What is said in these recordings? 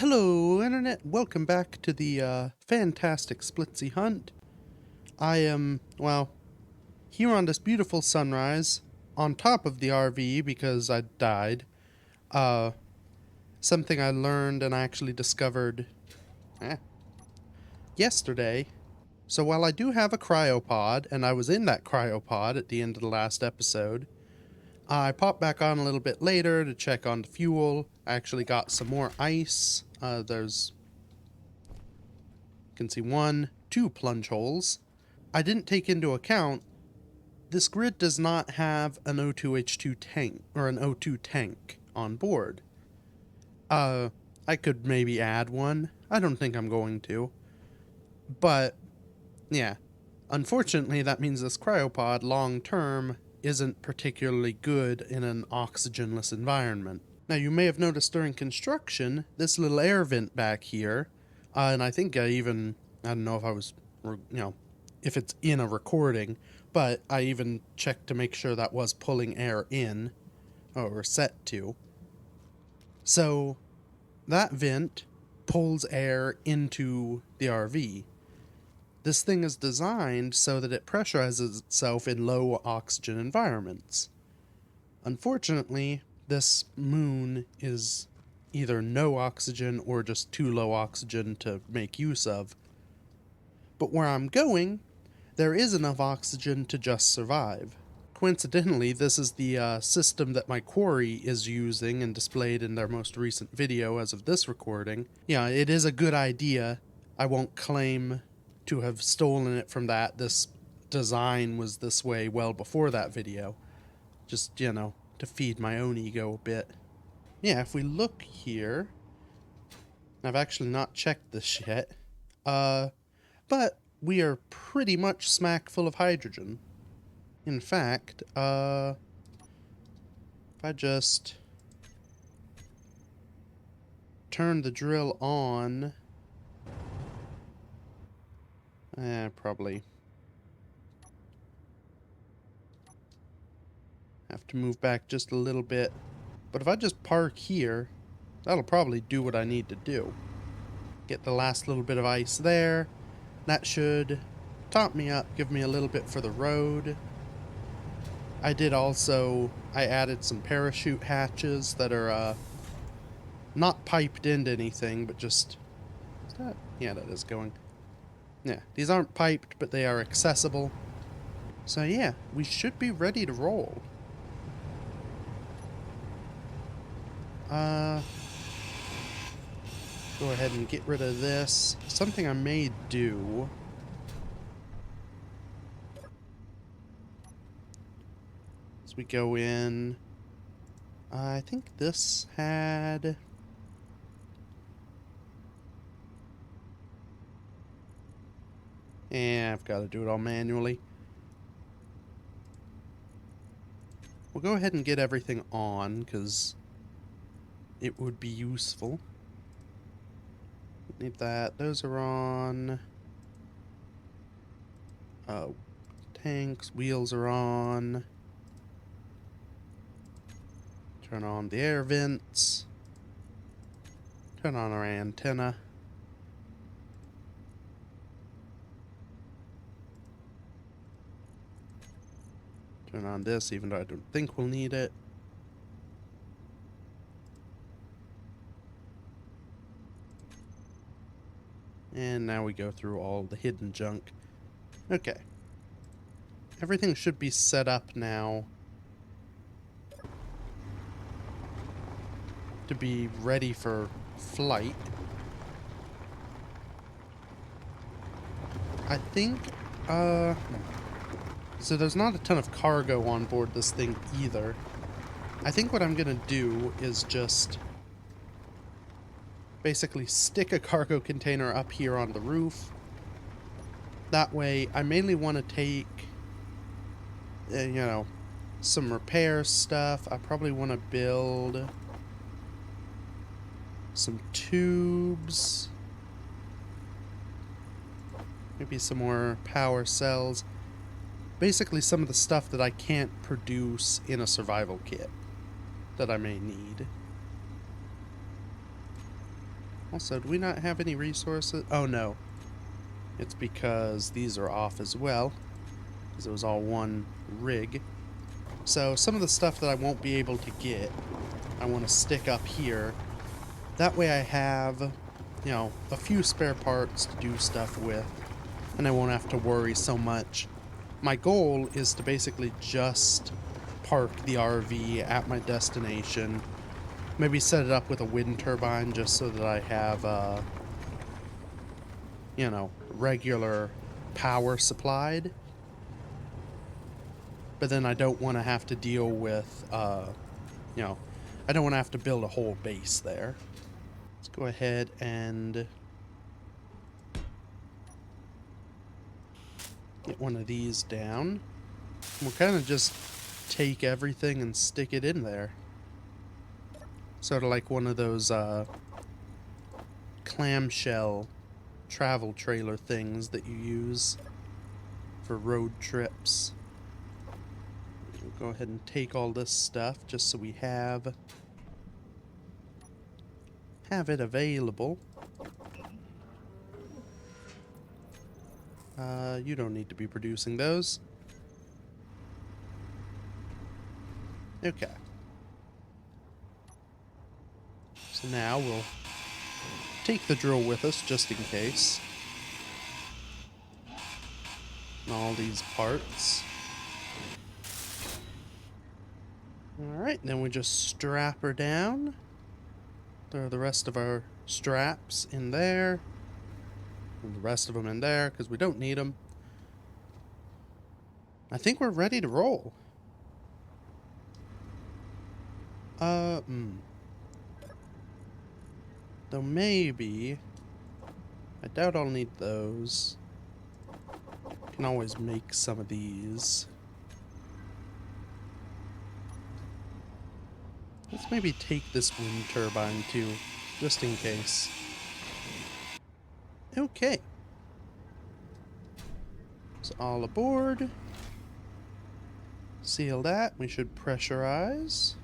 Hello, Internet. Welcome back to the fantastic Splitsie Hunt. I am, well, here on this beautiful sunrise, on top of the RV because I died. Uh, Something I learned and I actually discovered eh, yesterday. So while I do have a cryopod, and I was in that cryopod at the end of the last episode, I popped back on a little bit later to check on the fuel. I actually got some more ice. There's can see two plunge holes. I didn't take into account this grid does not have an O2H2 tank or an O2 tank on board. I could maybe add one. I don't think I'm going to. But yeah, unfortunately that means this cryopod long term isn't particularly good in an oxygenless environment. Now you may have noticed during construction this little air vent back here, and I think I don't know if I was, if it's in a recording, but I even checked to make sure that was pulling air in, or set to. So that vent pulls air into the RV. This thing is designed so that it pressurizes itself in low oxygen environments. Unfortunately, this moon is either no oxygen or just too low oxygen to make use of. But where I'm going, there is enough oxygen to just survive. Coincidentally, this is the system that my quarry is using and displayed in their most recent video as of this recording. Yeah, it is a good idea. I won't claim to have stolen it from that. This design was this way well before that video. Just, to feed my own ego a bit. Yeah, if we look here, I've actually not checked this yet, but we are pretty much smack full of hydrogen. In fact, if I just turn the drill on, probably have to move back just a little bit. But if I just park here, that'll probably do what I need to do. Get the last little bit of ice there. That should top me up, give me a little bit for the road. I added some parachute hatches that are not piped into anything, but just, is that? Yeah, that is going. Yeah, these aren't piped, but they are accessible. So yeah, we should be ready to roll. Go ahead and get rid of this. Something I may do. As we go in. I think this had... Yeah, I've got to do it all manually. We'll go ahead and get everything on, because it would be useful. Need that. Those are on. Tanks. Wheels are on. Turn on the air vents. Turn on our antenna. Turn on this, even though I don't think we'll need it. And now we go through all the hidden junk. Okay. Everything should be set up now to be ready for flight. I think, so there's not a ton of cargo on board this thing either. I think what I'm gonna do is just basically stick a cargo container up here on the roof. That way, I mainly want to take, some repair stuff. I probably want to build some tubes. Maybe some more power cells. Basically some of the stuff that I can't produce in a survival kit that I may need. Also, do we not have any resources? Oh, no. It's because these are off as well, because it was all one rig. So some of the stuff that I won't be able to get, I want to stick up here. That way I have, you know, a few spare parts to do stuff with, and I won't have to worry so much. My goal is to basically just park the RV at my destination. Maybe set it up with a wind turbine just so that I have, you know, regular power supplied. But then I don't want to have to deal with, you know, I don't want to have to build a whole base there. Let's go ahead and get one of these down. We'll kind of just take everything and stick it in there. Sort of like one of those clamshell travel trailer things that you use for road trips. We'll go ahead and take all this stuff just so we have it available. You don't need to be producing those. Okay. So now we'll take the drill with us just in case. And all these parts. Alright, then we just strap her down. Throw the rest of our straps in there. And the rest of them in there, because we don't need them. I think we're ready to roll. Though maybe... I doubt I'll need those. Can always make some of these. Let's maybe take this wind turbine too, just in case. Okay. So all aboard. Seal that. We should pressurize.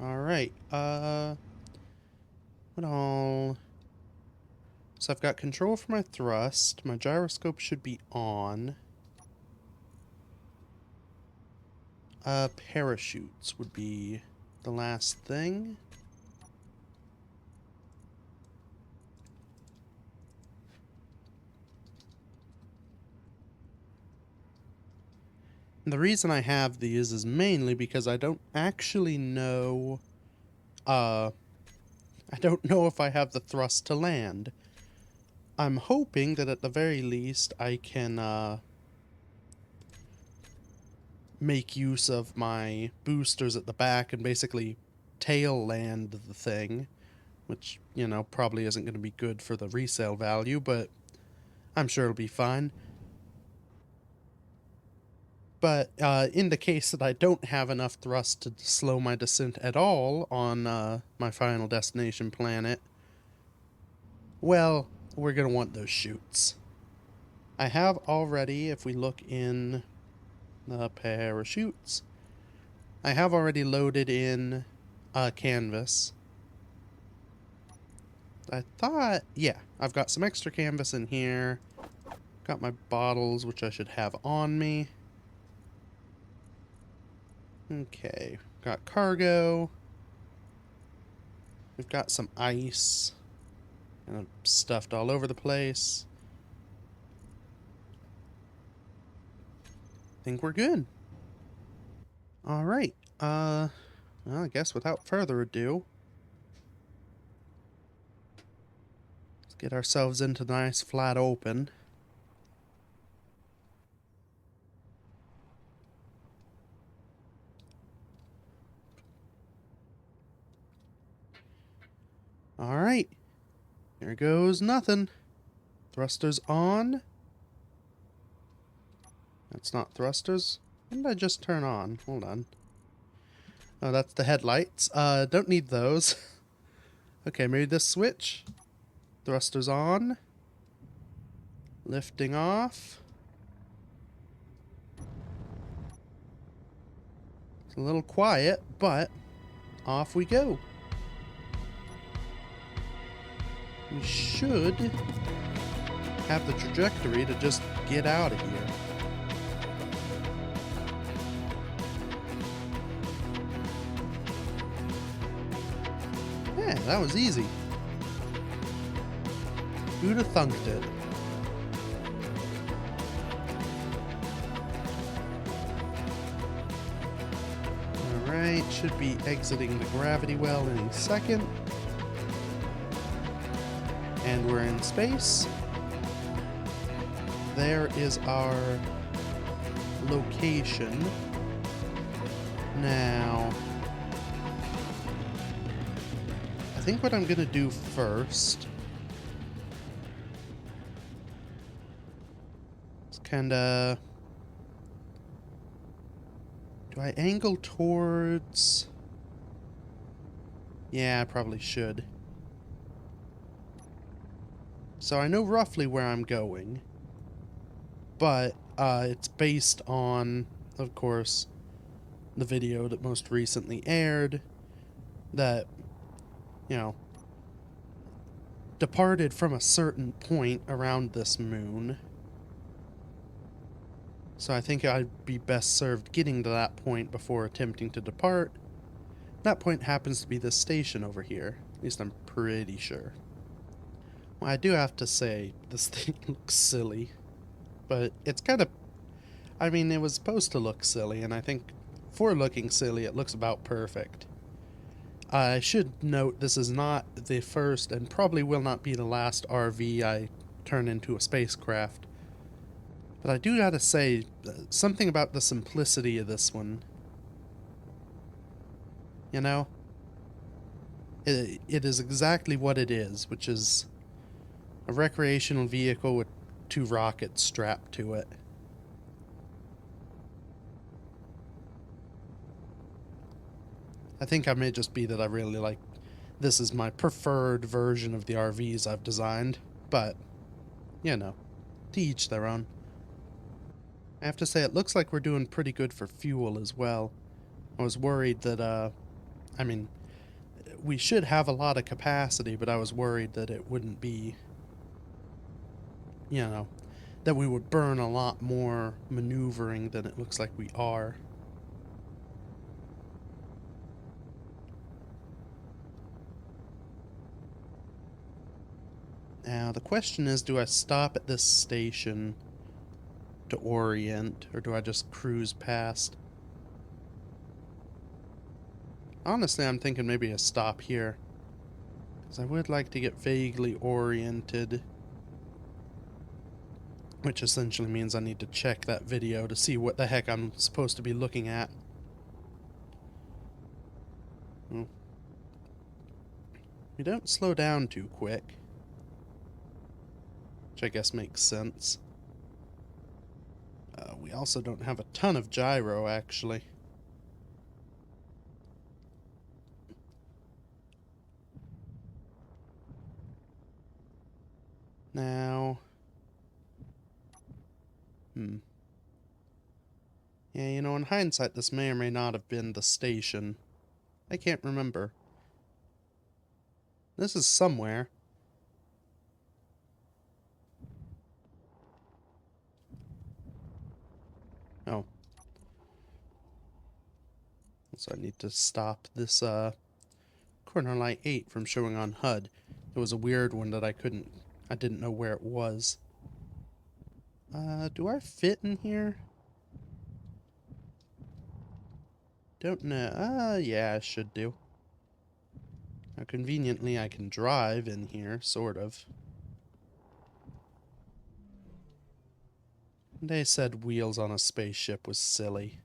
Alright, what all... So I've got control for my thrust. My gyroscope should be on. Parachutes would be the last thing. And the reason I have these is mainly because I don't actually know, I don't know if I have the thrust to land. I'm hoping that at the very least I can, make use of my boosters at the back and basically tail land the thing, which, you know, probably isn't going to be good for the resale value, but I'm sure it'll be fine. But in the case that I don't have enough thrust to slow my descent at all on my final destination planet, well, we're going to want those chutes. I have already, if we look in the parachutes, I have already loaded in canvas. I thought, yeah, I've got some extra canvas in here. Got my bottles, which I should have on me. Okay, got cargo. We've got some ice. And stuffed all over the place. Think we're good. Alright, well, I guess without further ado, let's get ourselves into the nice flat open. Alright, here goes nothing. Thrusters on. That's not thrusters. When did I just turn on? Hold on. Oh, that's the headlights. Don't need those. Okay, maybe this switch. Thrusters on. Lifting off. It's a little quiet, but off we go. We should have the trajectory to just get out of here. Yeah, that was easy. Who'd have thunked it? Alright, should be exiting the gravity well any second. And we're in space. There is our location. Now, I think what I'm gonna do first is kinda... Do I angle towards... Yeah, I probably should. So I know roughly where I'm going, but it's based on, of course, the video that most recently aired that, you know, departed from a certain point around this moon. So I think I'd be best served getting to that point before attempting to depart. That point happens to be this station over here. At least I'm pretty sure. Well, I do have to say, this thing looks silly. But it's kind of... I mean, it was supposed to look silly, and I think for looking silly, it looks about perfect. I should note this is not the first, and probably will not be the last RV I turn into a spacecraft. But I do gotta say, something about the simplicity of this one. You know? It is exactly what it is, which is a recreational vehicle with 2 rockets strapped to it. I think I may just be that I really like... This is my preferred version of the RVs I've designed, but, you know, to each their own. I have to say, it looks like we're doing pretty good for fuel as well. I was worried that, I mean, we should have a lot of capacity, but I was worried that it wouldn't be, you know, that we would burn a lot more maneuvering than it looks like we are. Now, the question is, do I stop at this station to orient, or do I just cruise past? Honestly, I'm thinking maybe a stop here, because I would like to get vaguely oriented, which essentially means I need to check that video to see what the heck I'm supposed to be looking at. Well, we don't slow down too quick, which I guess makes sense. We also don't have a ton of gyro, actually. Now... Yeah, you know, in hindsight, this may or may not have been the station. I can't remember. This is somewhere. Oh. So I need to stop this, corner light 8 from showing on HUD. It was a weird one that I didn't know where it was. Do I fit in here? Don't know. Yeah, I should do. Now, conveniently, I can drive in here, sort of. They said wheels on a spaceship was silly.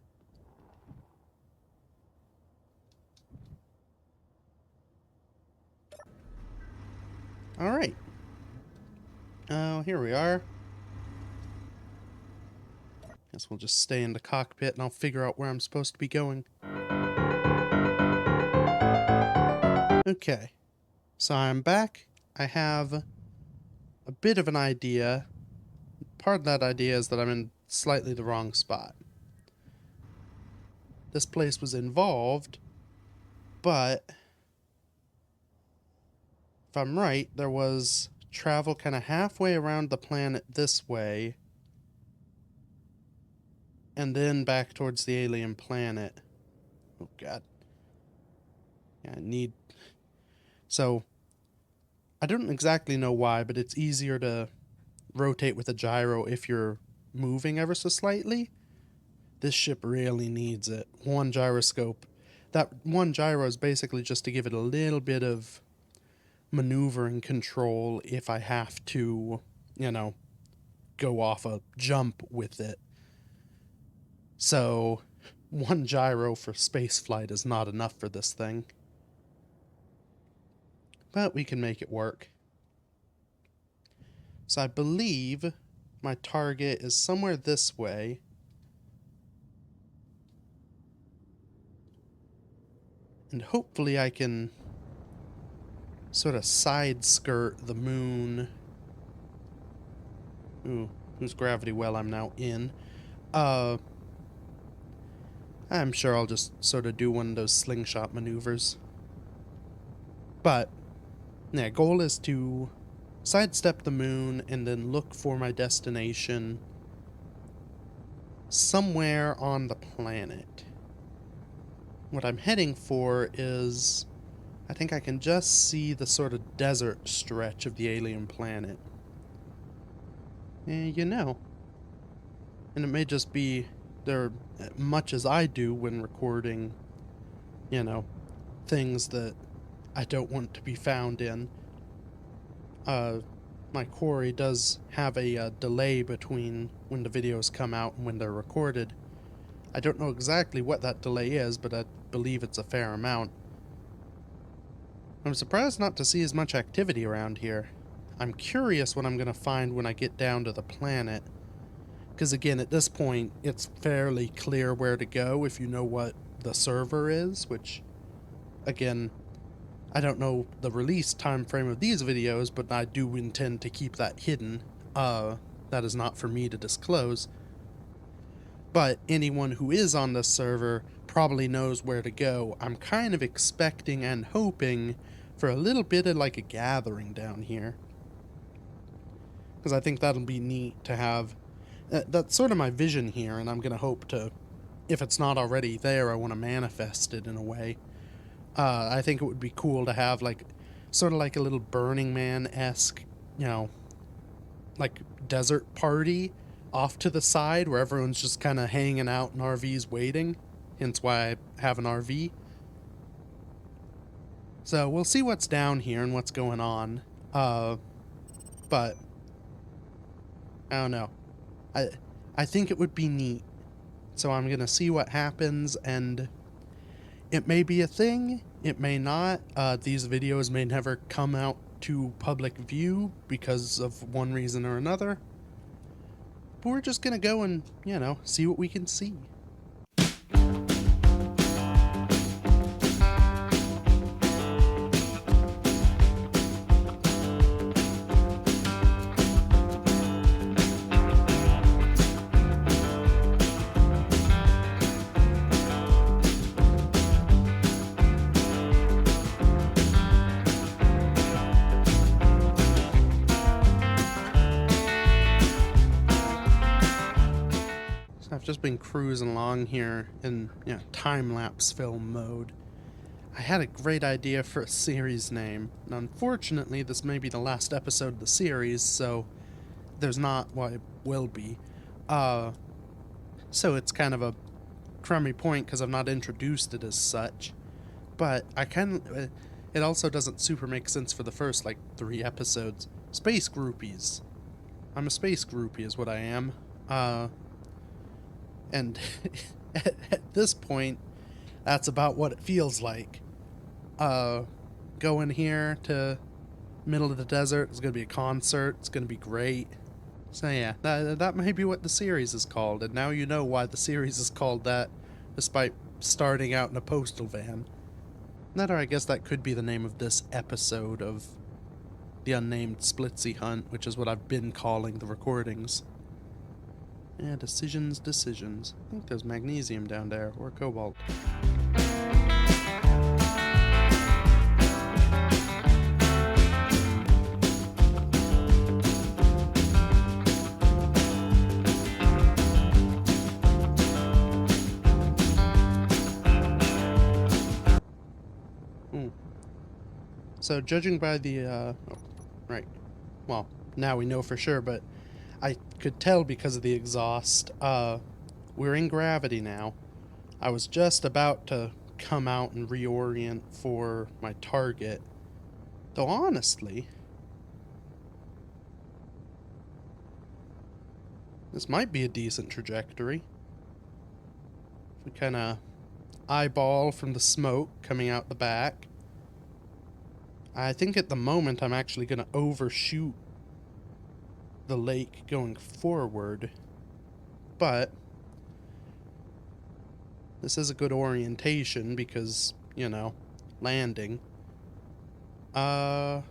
Alright. Oh, here we are. Guess we'll just stay in the cockpit and I'll figure out where I'm supposed to be going. Okay. So I'm back. I have a bit of an idea. Part of that idea is that I'm in slightly the wrong spot. This place was involved But if I'm right, there was travel kind of halfway around the planet this way, and then back towards the alien planet. Oh god. Yeah, I need... So, I don't exactly know why, but it's easier to rotate with a gyro if you're moving ever so slightly. This ship really needs it. One gyroscope. That one gyro is basically just to give it a little bit of maneuvering control if I have to, you know, go off a jump with it. So, one gyro for spaceflight is not enough for this thing. But we can make it work. So I believe my target is somewhere this way. And hopefully I can sort of side skirt the moon. Ooh, whose gravity well I'm now in. I'm sure I'll just sort of do one of those slingshot maneuvers. But, yeah, goal is to sidestep the moon and then look for my destination somewhere on the planet. What I'm heading for is, I think I can just see the sort of desert stretch of the alien planet. You know. And it may just be there, much as I do when recording, you know, things that I don't want to be found in. My quarry does have a delay between when the videos come out and when they're recorded. I don't know exactly what that delay is, but I believe it's a fair amount. I'm surprised not to see as much activity around here. I'm curious what I'm going to find when I get down to the planet. Because again, at this point, it's fairly clear where to go if you know what the server is, which, again, I don't know the release time frame of these videos, but I do intend to keep that hidden. That is not for me to disclose. But anyone who is on this server probably knows where to go. I'm kind of expecting and hoping for a little bit of like a gathering down here. Because I think that'll be neat to have. That's sort of my vision here, and I'm going to hope to, if it's not already there, I want to manifest it in a way. I think it would be cool to have like, sort of like a little Burning Man-esque, you know, like desert party off to the side where everyone's just kind of hanging out in RVs waiting, hence why I have an RV. So we'll see what's down here and what's going on, but I don't know. I think it would be neat, so I'm gonna see what happens, and it may be a thing, it may not. These videos may never come out to public view because of one reason or another. But we're just gonna go and, you know, see what we can see. I've just been cruising along here in, you know, time-lapse film mode. I had a great idea for a series name, and unfortunately this may be the last episode of the series, so there's not, well, it will be. So it's kind of a crummy point because I've not introduced it as such, but it also doesn't super make sense for the first, like, 3 episodes. Space groupies. I'm a space groupie is what I am. And at this point, that's about what it feels like. Going here to middle of the desert, it's going to be a concert, it's going to be great. So yeah, that may be what the series is called, and now you know why the series is called that, despite starting out in a postal van. That, or I guess that could be the name of this episode of the Unnamed Splitsie Hunt, which is what I've been calling the recordings. Yeah, decisions. I think there's magnesium down there, or cobalt. Ooh. So judging by the, oh, right. Well, now we know for sure, but I could tell because of the exhaust. We're in gravity now. I was just about to come out and reorient for my target. Though honestly, this might be a decent trajectory. If we kind of eyeball from the smoke coming out the back. I think at the moment I'm actually going to overshoot the lake going forward. But this is a good orientation because, you know, landing. Okay,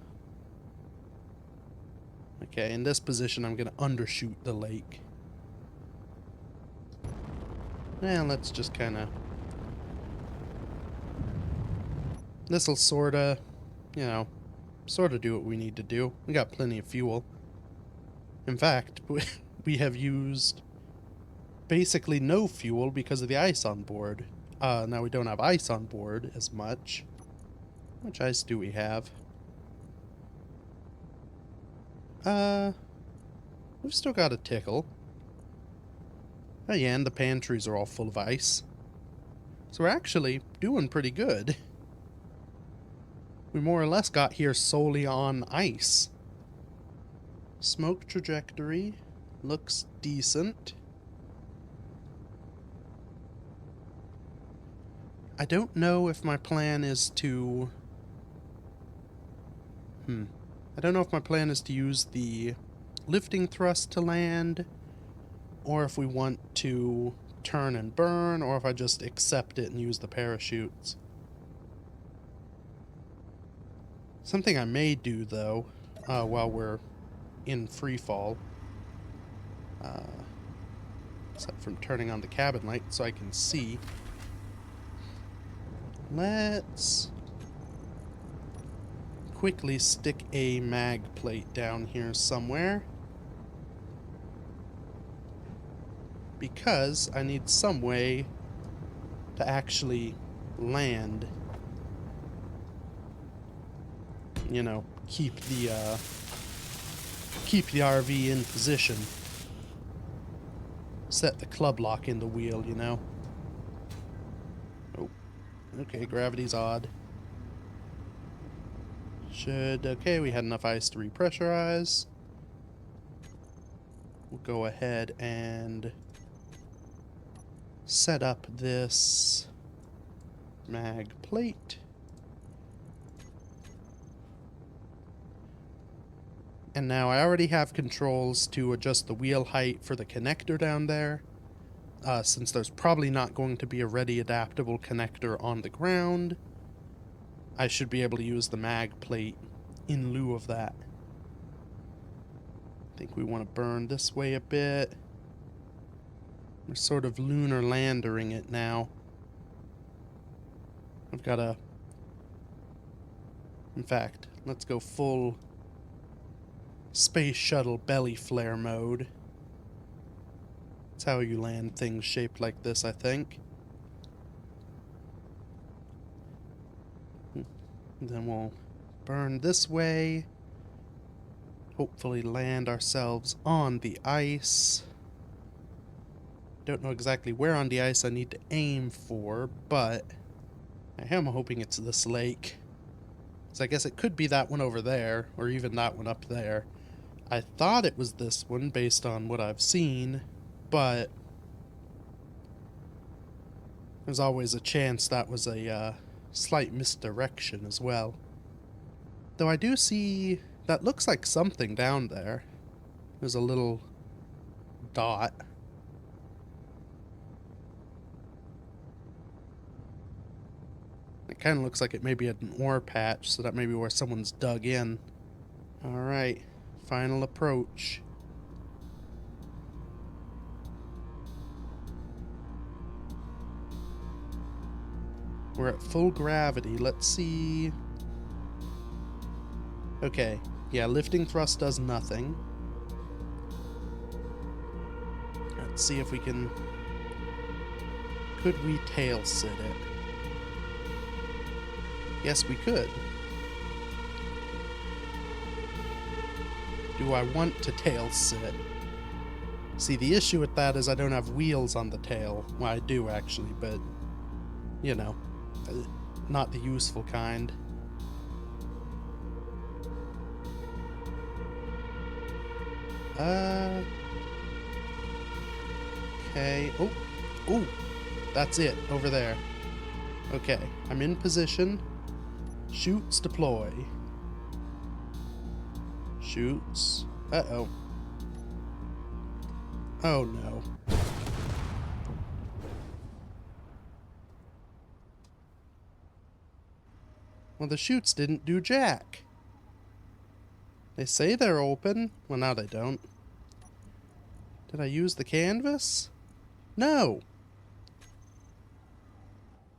in this position I'm going to undershoot the lake. And let's just kind of... This'll sorta, you know, sorta do what we need to do. We got plenty of fuel. In fact, we have used basically no fuel because of the ice on board. Now we don't have ice on board as much. How much ice do we have? We've still got a tickle. Oh yeah, and the pantries are all full of ice. So we're actually doing pretty good. We more or less got here solely on ice. Smoke trajectory looks decent. I don't know if my plan is to... I don't know if my plan is to use the lifting thrust to land, or if we want to turn and burn, or if I just accept it and use the parachutes. Something I may do, though, while we're in free fall, except from turning on the cabin light so I can see. Let's quickly stick a mag plate down here somewhere, because I need some way to actually land. You know, keep the RV in position. Set the club lock in the wheel, you know. Oh, okay, gravity's odd. Okay, we had enough ice to repressurize. We'll go ahead and set up this mag plate. And now I already have controls to adjust the wheel height for the connector down there. Since there's probably not going to be a ready adaptable connector on the ground, I should be able to use the mag plate in lieu of that. I think we want to burn this way a bit. We're sort of lunar landering it now. I've got a... In fact, let's go full space shuttle belly flare mode. That's how you land things shaped like this, I think. And then we'll burn this way. Hopefully land ourselves on the ice. Don't know exactly where on the ice I need to aim for, but I am hoping it's this lake. So I guess it could be that one over there, or even that one up there. I thought it was this one based on what I've seen, but there's always a chance that was a slight misdirection as well. Though I do see that looks like something down there. There's a little dot. It kind of looks like it may be an ore patch, so that may be where someone's dug in. Alright. Final approach. We're at full gravity. Let's see. Okay. Yeah, lifting thrust does nothing. Let's see if we can... Could we tail sit it? Yes, we could. Do I want to tail sit? See, the issue with that is I don't have wheels on the tail. Well, I do actually, but, you know, not the useful kind. Okay. Oh, oh, that's it, over there. Okay, I'm in position. Shoots, deploy. Shoots. Uh-oh. Oh, no. Well, the chutes didn't do jack. They say they're open. Well, now they don't. Did I use the canvas? No.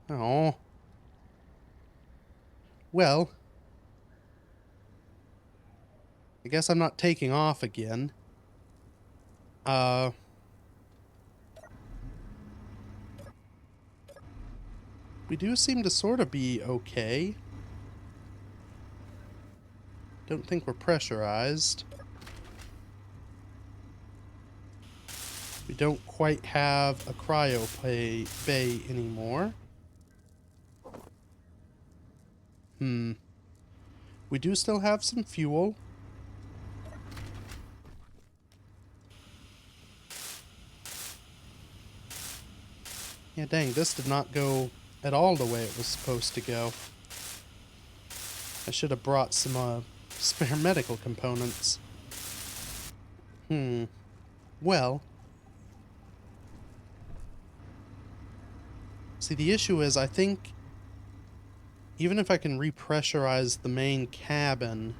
Oh. Well. I guess I'm not taking off again. We do seem to sort of be okay. Don't think we're pressurized. We don't quite have a cryo bay anymore. We do still have some fuel. Yeah, dang, this did not go at all the way it was supposed to go. I should have brought some spare medical components. Well. See, the issue is, I think, even if I can repressurize the main cabin,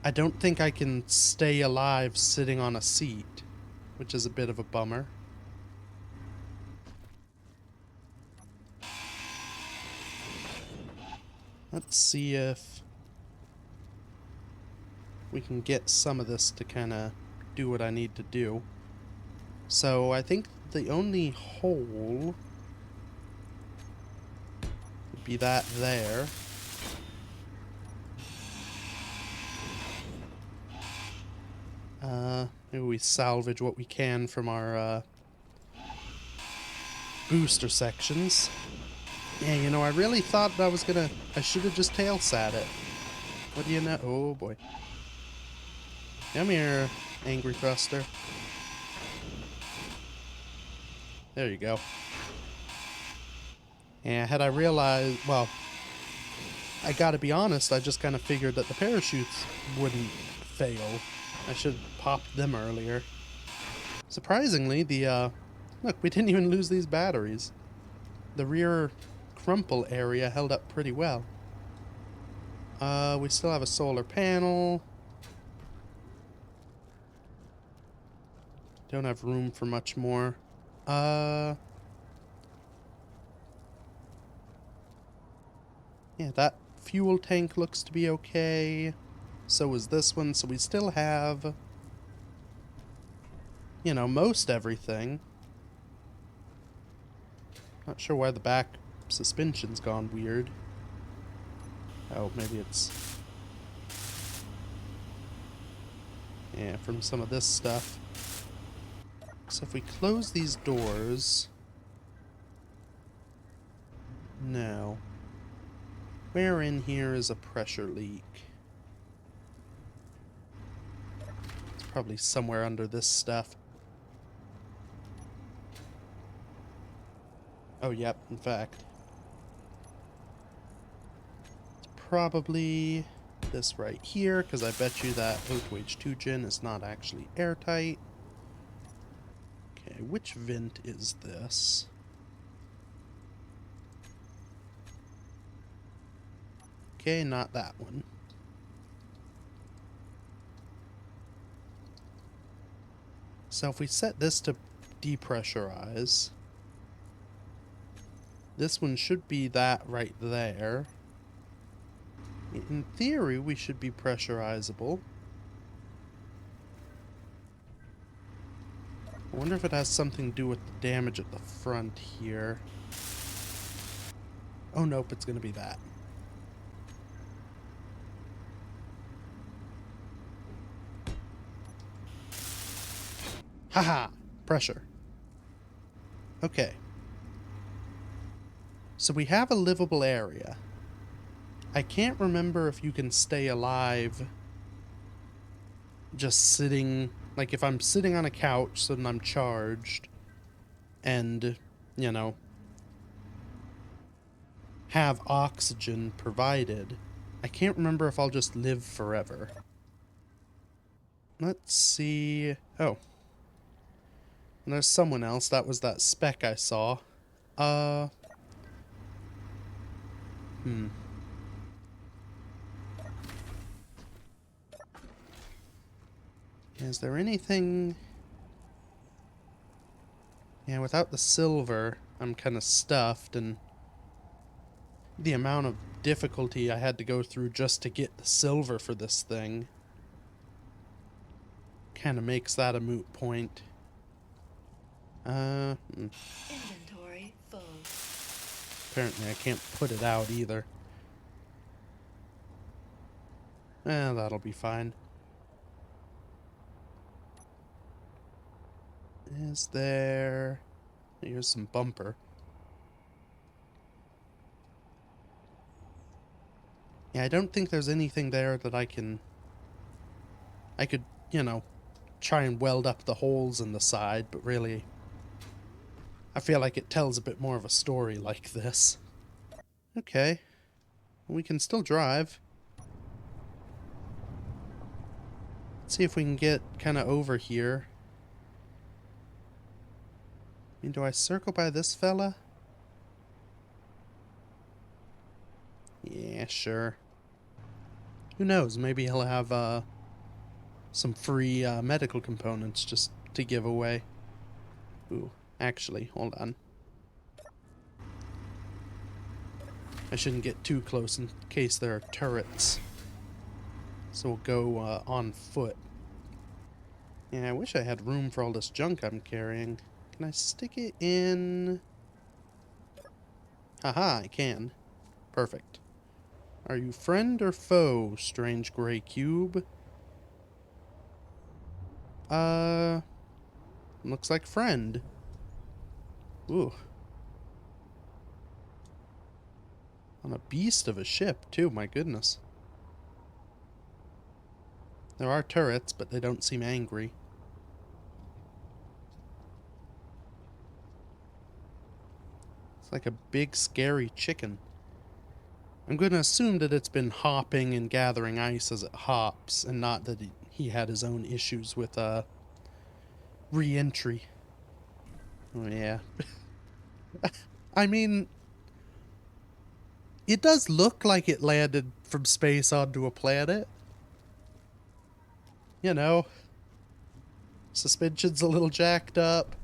I don't think I can stay alive sitting on a seat, which is a bit of a bummer. Let's see if we can get some of this to kind of do what I need to do. So I think the only hole would be that there. Maybe we salvage what we can from our booster sections. Yeah, you know, I really thought that I should have just tail sat it. What do you know? Oh boy. Come here, angry thruster. There you go. Yeah, had I realized, well, I gotta be honest, I just kind of figured that the parachutes wouldn't fail. I should have popped them earlier. Surprisingly, look, we didn't even lose these batteries. The rear crumple area held up pretty well. We still have a solar panel. Don't have room for much more. Yeah, that fuel tank looks to be okay. So is this one. So we still have, you know, most everything. Not sure why the back suspension's gone weird. Oh, maybe it's... yeah, from some of this stuff. So if we close these doors... no. Where in here is a pressure leak? It's probably somewhere under this stuff. Oh, yep, in fact. It's probably this right here, because I bet you that O2H2 gen is not actually airtight. Okay, which vent is this? Okay, not that one. So if we set this to depressurize, this one should be that right there. In theory, we should be pressurizable. I wonder if it has something to do with the damage at the front here. Oh, nope, it's gonna be that. Haha! Pressure. Okay. So we have a livable area. I can't remember if you can stay alive just sitting... Like, if I'm sitting on a couch, so then I'm charged, and, you know, have oxygen provided, I can't remember if I'll just live forever. Let's see... Oh. And there's someone else. That was that speck I saw. Is there anything... Yeah, without the silver, I'm kind of stuffed, and the amount of difficulty I had to go through just to get the silver for this thing kind of makes that a moot point. Inventory full. Apparently I can't put it out either. That'll be fine. Is there... Here's some bumper. Yeah, I don't think there's anything there that I could, you know, try and weld up the holes in the side, but really, I feel like it tells a bit more of a story like this. Okay. We can still drive. Let's see if we can get kind of over here. I mean, do I circle by this fella? Yeah, sure. Who knows? Maybe he'll have some free medical components just to give away. Ooh, actually, hold on. I shouldn't get too close in case there are turrets. So we'll go on foot. Yeah, I wish I had room for all this junk I'm carrying. Can I stick it in? Haha, I can. Perfect. Are you friend or foe, strange gray cube? Looks like friend. Ooh. On a beast of a ship, too, my goodness. There are turrets, but they don't seem angry. It's like a big, scary chicken. I'm going to assume that it's been hopping and gathering ice as it hops, and not that he had his own issues with, re-entry. Oh, yeah. I mean, it does look like it landed from space onto a planet. You know, suspension's a little jacked up,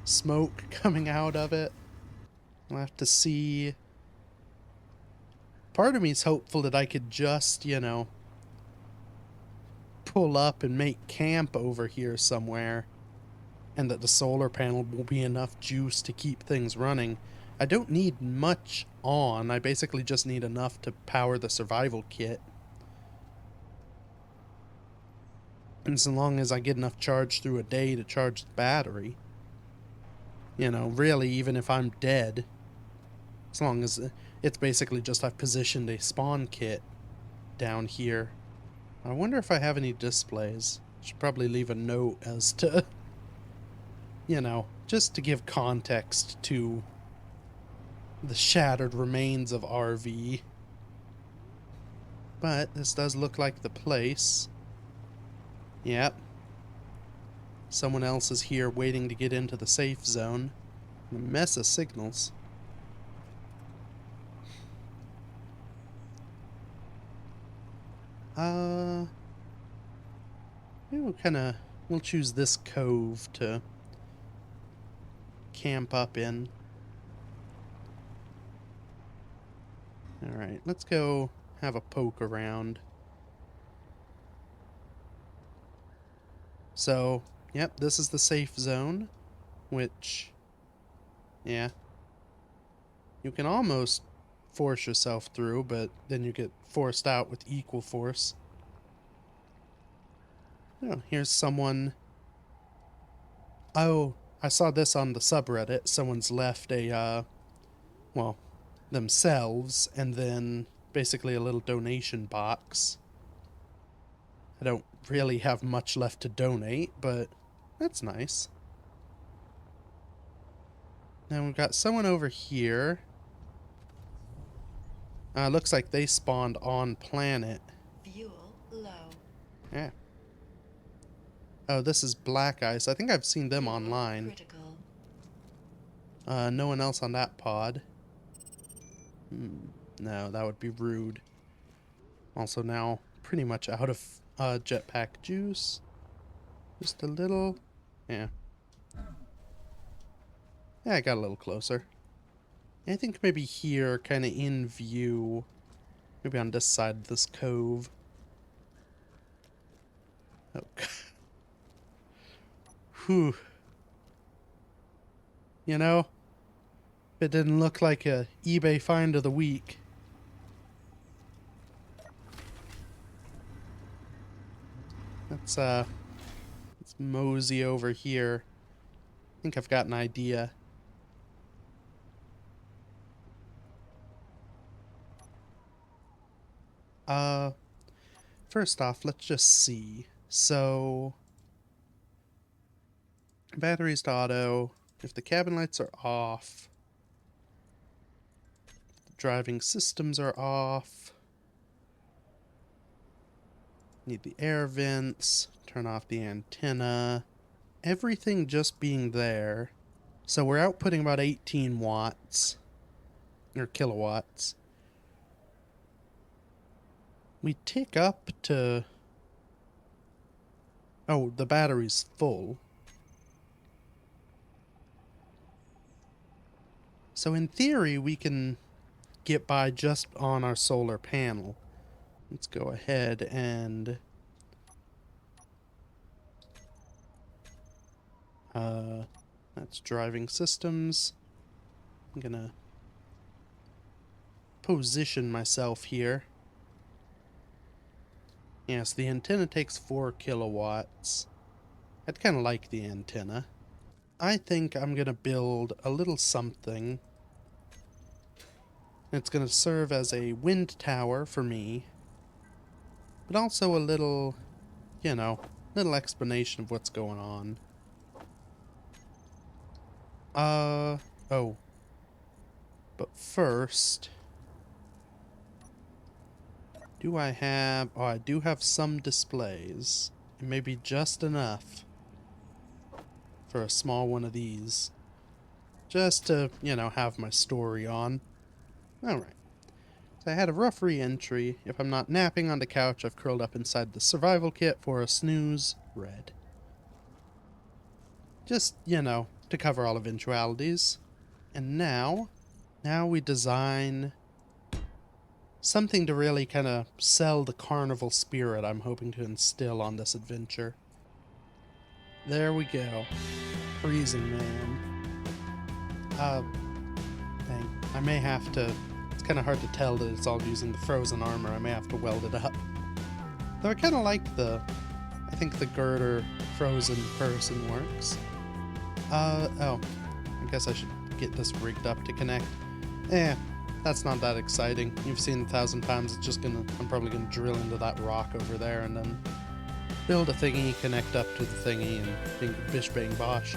smoke coming out of it. I'll have to see. Part of me's hopeful that I could just, you know, pull up and make camp over here somewhere, and that the solar panel will be enough juice to keep things running. I don't need much on. I basically just need enough to power the survival kit. And so long as I get enough charge through a day to charge the battery, you know, really, even if I'm dead, as long as it's basically just I've positioned a spawn kit down here. I wonder if I have any displays. Should probably leave a note as to, you know, just to give context to the shattered remains of RV. But this does look like the place. Yep. Someone else is here waiting to get into the safe zone. A mess of signals. Maybe we'll choose this cove to camp up in. Alright, let's go have a poke around. So, yep, this is the safe zone, which, yeah, you can almost force yourself through, but then you get forced out with equal force. Oh, here's someone. Oh, I saw this on the subreddit. Someone's left a, well, themselves, and then basically a little donation box. I don't really have much left to donate, but that's nice. Now we've got someone over here. Looks like they spawned on planet. Fuel low. Yeah. Oh, this is Black Ice. I think I've seen them Fuel online. critical. No one else on that pod. No, that would be rude. Also now pretty much out of jetpack juice. Just a little. Yeah. Yeah, I got a little closer. I think maybe here, kind of in view. Maybe on this side of this cove. Oh, whew. You know, it didn't look like a eBay find of the week. Let's mosey over here. I think I've got an idea. First off, let's just see. So, batteries to auto. If the cabin lights are off, the driving systems are off. Need the air vents. Turn off the antenna. Everything just being there. So we're outputting about 18 watts. Or kilowatts. We tick up to... Oh, the battery's full. So in theory, we can get by just on our solar panel. Let's go ahead and... that's driving systems. I'm gonna position myself here. Yes, the antenna takes 4 kilowatts. I'd kind of like the antenna. I think I'm gonna build a little something. It's gonna serve as a wind tower for me, but also a little, you know, little explanation of what's going on. Oh. But first, do I have... Oh, I do have some displays. It may be just enough for a small one of these. Just to, you know, have my story on. Alright. So I had a rough re-entry. If I'm not napping on the couch, I've curled up inside the survival kit for a snooze. Red. Just, you know, to cover all eventualities. And now we design something to really kind of sell the carnival spirit I'm hoping to instill on this adventure. There we go. Freezing Man. Dang. I may have to... It's kind of hard to tell that it's all using the frozen armor. I may have to weld it up. Though I kind of like the... I think the girder frozen person works. Oh. I guess I should get this rigged up to connect. That's not that exciting. You've seen 1,000 times. It's just gonna... I'm probably gonna drill into that rock over there and then build a thingy, connect up to the thingy, and bish bang bosh.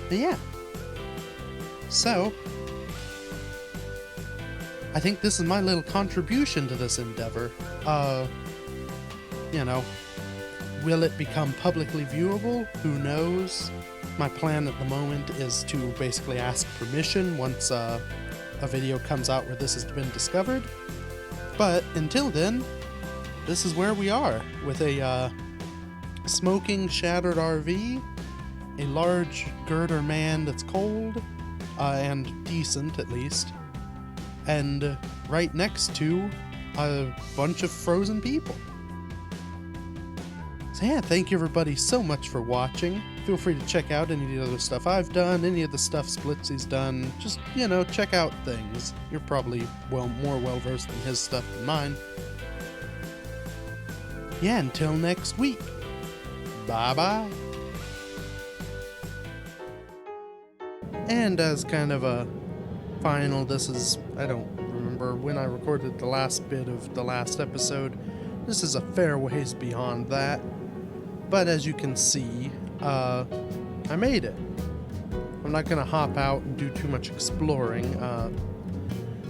But yeah. So, I think this is my little contribution to this endeavor. You know, will it become publicly viewable? Who knows? My plan at the moment is to basically ask permission once a video comes out where this has been discovered. But until then, this is where we are, with a smoking, shattered RV, a large girder man that's cold, and decent at least, and right next to a bunch of frozen people. So yeah, thank you everybody so much for watching. Feel free to check out any of the other stuff I've done, any of the stuff Splitsie's done. Just, check out things. You're probably more well-versed in his stuff than mine. Yeah, until next week. Bye-bye. And as kind of a final, I don't remember when I recorded the last bit of the last episode. This is a fair ways beyond that. But as you can see, I made it. I'm not going to hop out and do too much exploring.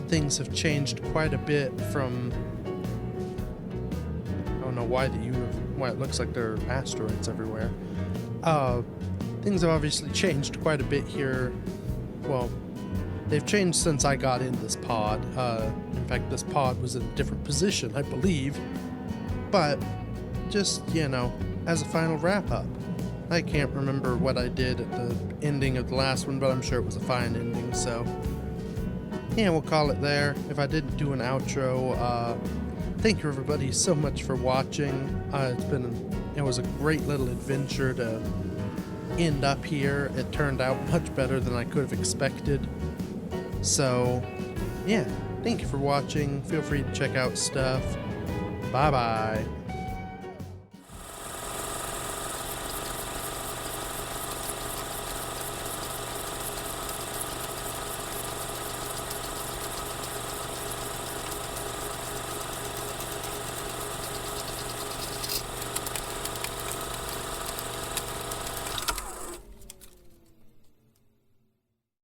Things have changed quite a bit from... I don't know why it looks like there are asteroids everywhere. Things have obviously changed quite a bit here. Well, they've changed since I got in this pod. In fact, this pod was in a different position, I believe. But, just, as a final wrap-up. I can't remember what I did at the ending of the last one, but I'm sure it was a fine ending, so... yeah, we'll call it there. If I didn't do an outro, thank you everybody so much for watching. It was a great little adventure to end up here. It turned out much better than I could have expected. So, yeah, thank you for watching. Feel free to check out stuff. Bye-bye.